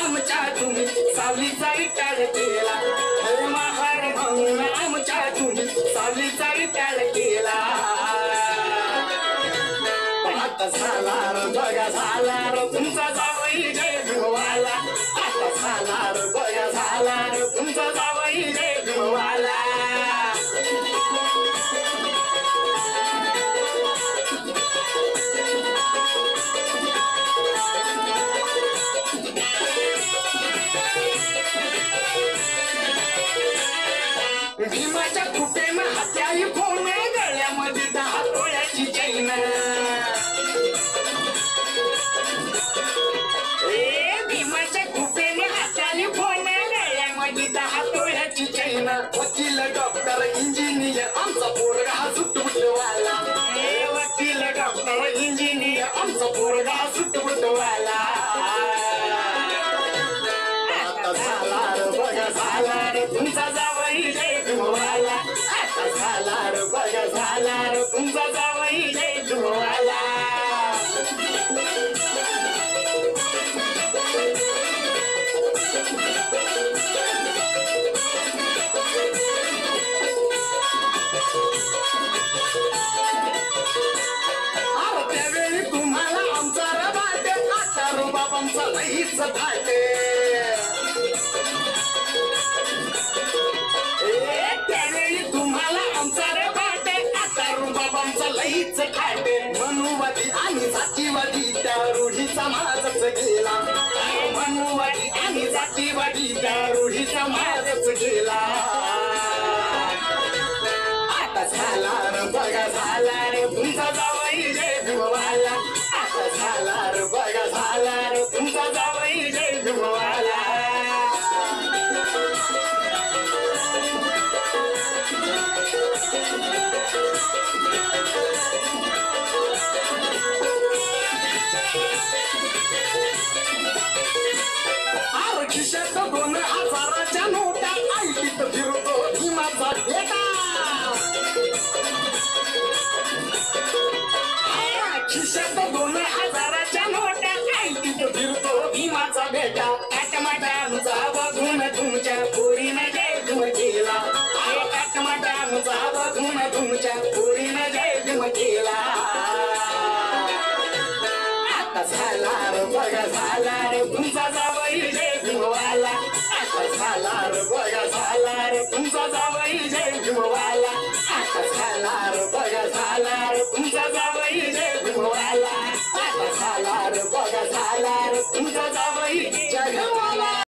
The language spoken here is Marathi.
आमच्या तुम्ही सावलीचा विटाळ केला महार म्हणून आमच्या तुम्ही सावलीचा विटाळ केला आता झाला रे बघा झाला रे तुमचा जावई जय भिवाला आता झाला रे बघा झाला रे तुमचा जावई जय भिवाला भीमाच्या कुटेनं हात्याई फोन गळ्यामध्ये 10 तोळ्याची चैन भीमाच्या कुटेनं हात्याई फोन गळ्यामध्ये 10 तोळ्याची चैन वकील डॉक्टर इंजिनियर आमचा पोरगा सुटबुटवाला वकील डॉक्टर इंजिनियर आमचा पोरगा सुटबुटवाला आता झाला रे बघा झाला रे तुमचा जावई जय भिवाला आता झाला रे बघा झाला रे तुमचा जावई जय भिवाला त्यावेळी तुम्हाला आमचा रबाटे आता रुबाबांचा लईच थाटे त्यावेळी तुम्हाला आमचा रबाटे आता रुबाबांचा लईच थाटे मनुवादी आणि जातीवादी त्या रूढीचा माझच गेला मनुवादी आणि जातीवादी त्या रूढीचा माझच गेला आता झाला रे बघा झाला रे तुमचा जावई जय भिवाला आता झाला रे बघा झाला रे तुमचा जावई जय भिवाला खिशात 2000च्या नोटा आईत फिरतो भीमाचा बेटा खिशात 2000च्या नोटा आईत फिरतो भीमाचा बेटा काटमाटांचा बघून तुमच्या पोरीनं जय भीम केला काटमाटांचा बघून तुमच्या पोरीनं जय भीम केला आता झाला रे बघा झाला रे तुमचा जावई जय भिवाला आता झाला रे बघा झाला रे तुमचा जावई जय भिवाला आता झाला रे बघा झाला रे तुमचा जावई जय भिवाला आता झाला रे बघा झाला रे तुमचा जावई